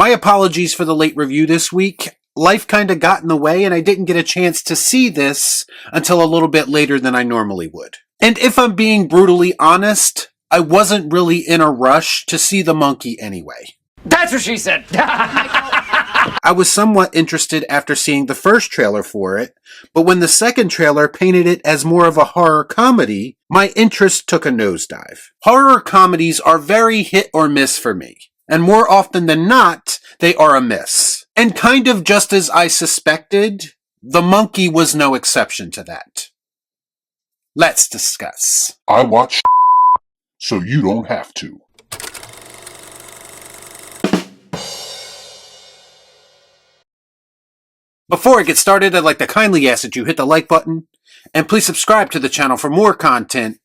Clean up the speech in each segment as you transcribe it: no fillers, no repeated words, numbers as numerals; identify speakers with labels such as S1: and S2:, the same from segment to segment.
S1: My apologies for the late review this week. Life kinda got in the way and I didn't get a chance to see this until a little bit later than I normally would. And if I'm being brutally honest, I wasn't really in a rush to see the monkey anyway.
S2: That's what she said!
S1: I was somewhat interested after seeing the first trailer for it, but when the second trailer painted it as more of a horror comedy, my interest took a nosedive. Horror comedies are very hit or miss for me, and more often than not, they are a miss. And kind of just as I suspected, The Monkey was no exception to that. Let's discuss.
S3: I watch so you don't have to.
S1: Before I get started, I'd like to kindly ask that you hit the like button, and please subscribe to the channel for more content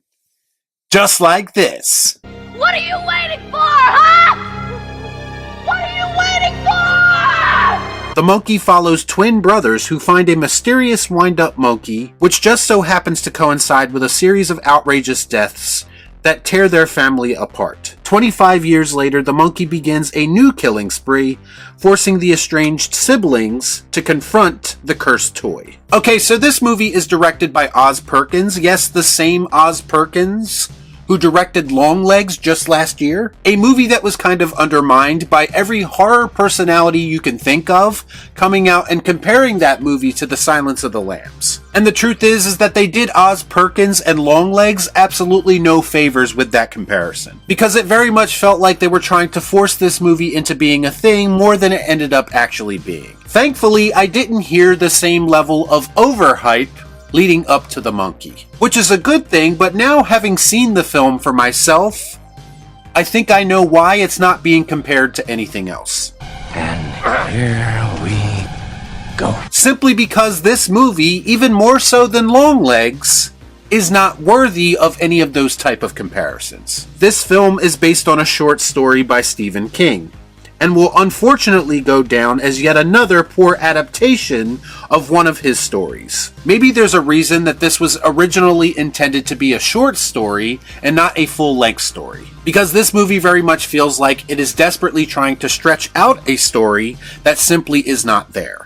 S1: just like this.
S4: What are you waiting for, huh? What are you waiting for?
S1: The Monkey follows twin brothers who find a mysterious wind-up monkey, which just so happens to coincide with a series of outrageous deaths that tear their family apart. 25 years later, the monkey begins a new killing spree, forcing the estranged siblings to confront the cursed toy. Okay, so this movie is directed by Oz Perkins. Yes, the same Oz Perkins who directed Longlegs just last year. A movie that was kind of undermined by every horror personality you can think of coming out and comparing that movie to The Silence of the Lambs. And the truth is that they did Oz Perkins and Longlegs absolutely no favors with that comparison, because it very much felt like they were trying to force this movie into being a thing more than it ended up actually being. Thankfully, I didn't hear the same level of overhype leading up to The Monkey, which is a good thing, but now having seen the film for myself, I think I know why it's not being compared to anything else.
S2: And here we go.
S1: Simply because this movie, even more so than Longlegs, is not worthy of any of those type of comparisons. This film is based on a short story by Stephen King, and will unfortunately go down as yet another poor adaptation of one of his stories. Maybe there's a reason that this was originally intended to be a short story and not a full-length story, because this movie very much feels like it is desperately trying to stretch out a story that simply is not there.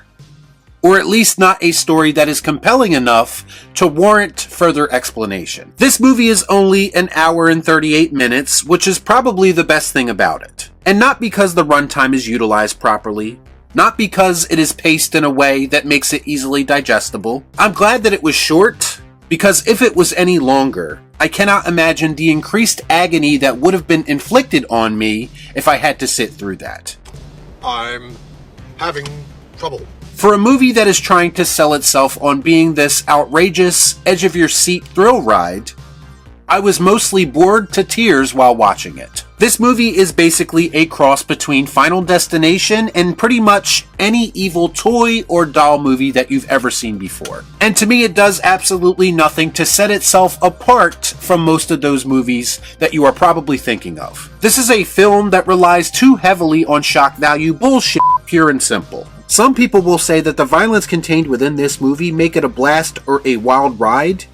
S1: Or at least not a story that is compelling enough to warrant further explanation. This movie is only an hour and 38 minutes, which is probably the best thing about it. And not because the runtime is utilized properly, not because it is paced in a way that makes it easily digestible. I'm glad that it was short, because if it was any longer, I cannot imagine the increased agony that would have been inflicted on me if I had to sit through that.
S5: I'm having trouble.
S1: For a movie that is trying to sell itself on being this outrageous, edge-of-your-seat thrill ride, I was mostly bored to tears while watching it. This movie is basically a cross between Final Destination and pretty much any evil toy or doll movie that you've ever seen before. And to me, it does absolutely nothing to set itself apart from most of those movies that you are probably thinking of. This is a film that relies too heavily on shock value bullshit, pure and simple. Some people will say that the violence contained within this movie make it a blast or a wild ride,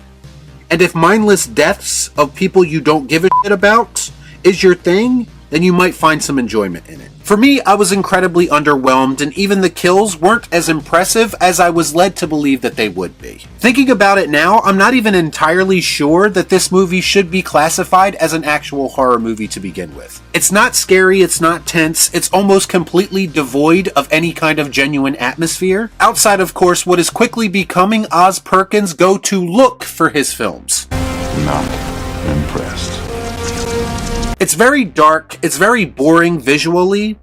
S1: and if mindless deaths of people you don't give a shit about is your thing, then you might find some enjoyment in it. For me, I was incredibly underwhelmed, and even the kills weren't as impressive as I was led to believe that they would be. Thinking about it now, I'm not even entirely sure that this movie should be classified as an actual horror movie to begin with. It's not scary, it's not tense, it's almost completely devoid of any kind of genuine atmosphere, outside of course what is quickly becoming Oz Perkins' go-to look for his films.
S3: Not impressed.
S1: It's very dark, it's very boring visually,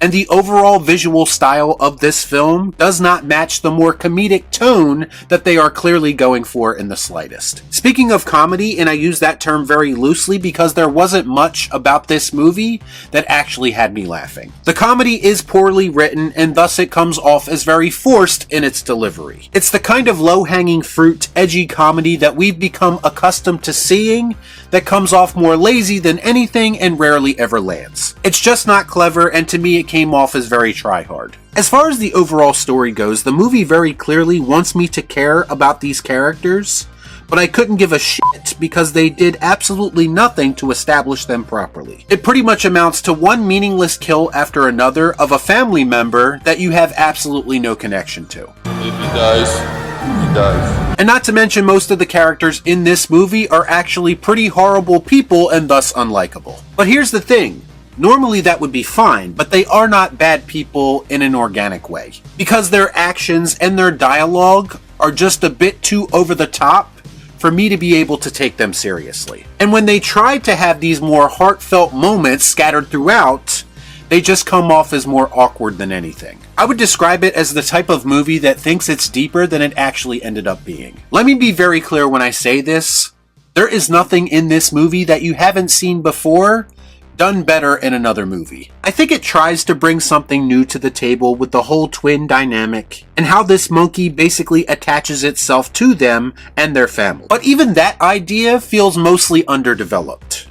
S1: and the overall visual style of this film does not match the more comedic tone that they are clearly going for in the slightest. Speaking of comedy, and I use that term very loosely because there wasn't much about this movie that actually had me laughing. The comedy is poorly written, and thus it comes off as very forced in its delivery. It's the kind of low-hanging fruit, edgy comedy that we've become accustomed to seeing that comes off more lazy than anything and rarely ever lands. It's just not clever, and to me it came off as very try-hard. As far as the overall story goes, the movie very clearly wants me to care about these characters, but I couldn't give a shit because they did absolutely nothing to establish them properly. It pretty much amounts to one meaningless kill after another of a family member that you have absolutely no connection to.
S6: If he dies, he dies.
S1: And not to mention, most of the characters in this movie are actually pretty horrible people and thus unlikable. But here's the thing. Normally that would be fine, but they are not bad people in an organic way. Because their actions and their dialogue are just a bit too over the top for me to be able to take them seriously. And when they try to have these more heartfelt moments scattered throughout, they just come off as more awkward than anything. I would describe it as the type of movie that thinks it's deeper than it actually ended up being. Let me be very clear when I say this. There is nothing in this movie that you haven't seen before done better in another movie. I think it tries to bring something new to the table with the whole twin dynamic and how this monkey basically attaches itself to them and their family. But even that idea feels mostly underdeveloped.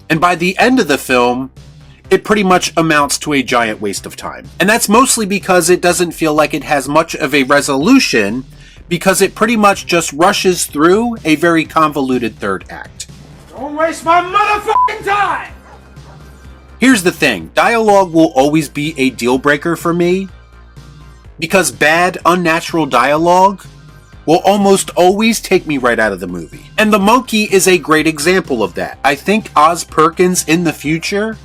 S1: And by the end of the film, it pretty much amounts to a giant waste of time. And that's mostly because it doesn't feel like it has much of a resolution, because it pretty much just rushes through a very convoluted third act.
S7: Don't waste my motherfucking time!
S1: Here's the thing, dialogue will always be a deal breaker for me, because bad, unnatural dialogue will almost always take me right out of the movie. And the monkey is a great example of that. I think Oz Perkins in the future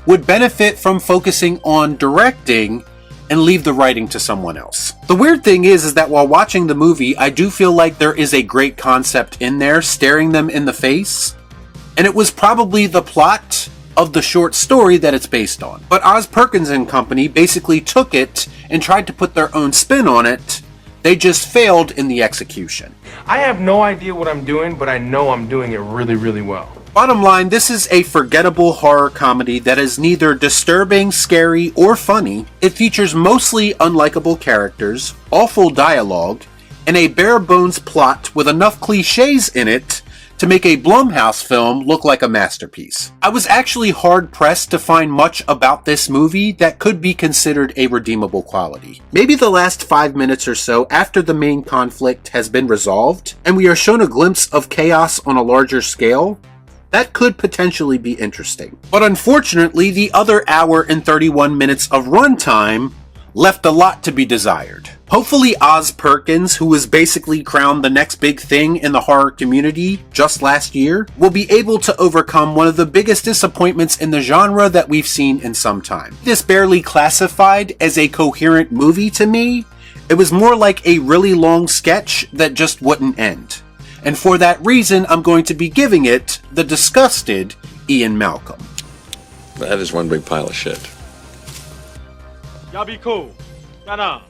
S1: would benefit from focusing on directing and leave the writing to someone else. The weird thing is that while watching the movie, I do feel like there is a great concept in there staring them in the face, and it was probably the plot of the short story that it's based on. But Oz Perkins and company basically took it and tried to put their own spin on it. They just failed in the execution.
S7: I have no idea what I'm doing, but I know I'm doing it really, really well.
S1: Bottom line, this is a forgettable horror comedy that is neither disturbing, scary, or funny. It features mostly unlikable characters, awful dialogue, and a bare-bones plot with enough cliches in it to make a Blumhouse film look like a masterpiece. I was actually hard-pressed to find much about this movie that could be considered a redeemable quality. Maybe the last 5 minutes or so after the main conflict has been resolved, and we are shown a glimpse of chaos on a larger scale, that could potentially be interesting. But unfortunately, the other hour and 31 minutes of runtime left a lot to be desired. Hopefully Oz Perkins, who was basically crowned the next big thing in the horror community just last year, will be able to overcome one of the biggest disappointments in the genre that we've seen in some time. This barely classified as a coherent movie to me. It was more like a really long sketch that just wouldn't end. And for that reason, I'm going to be giving it the Disgusted Ian Malcolm.
S8: That is one big pile of shit.
S9: Y'all be cool. Shut up.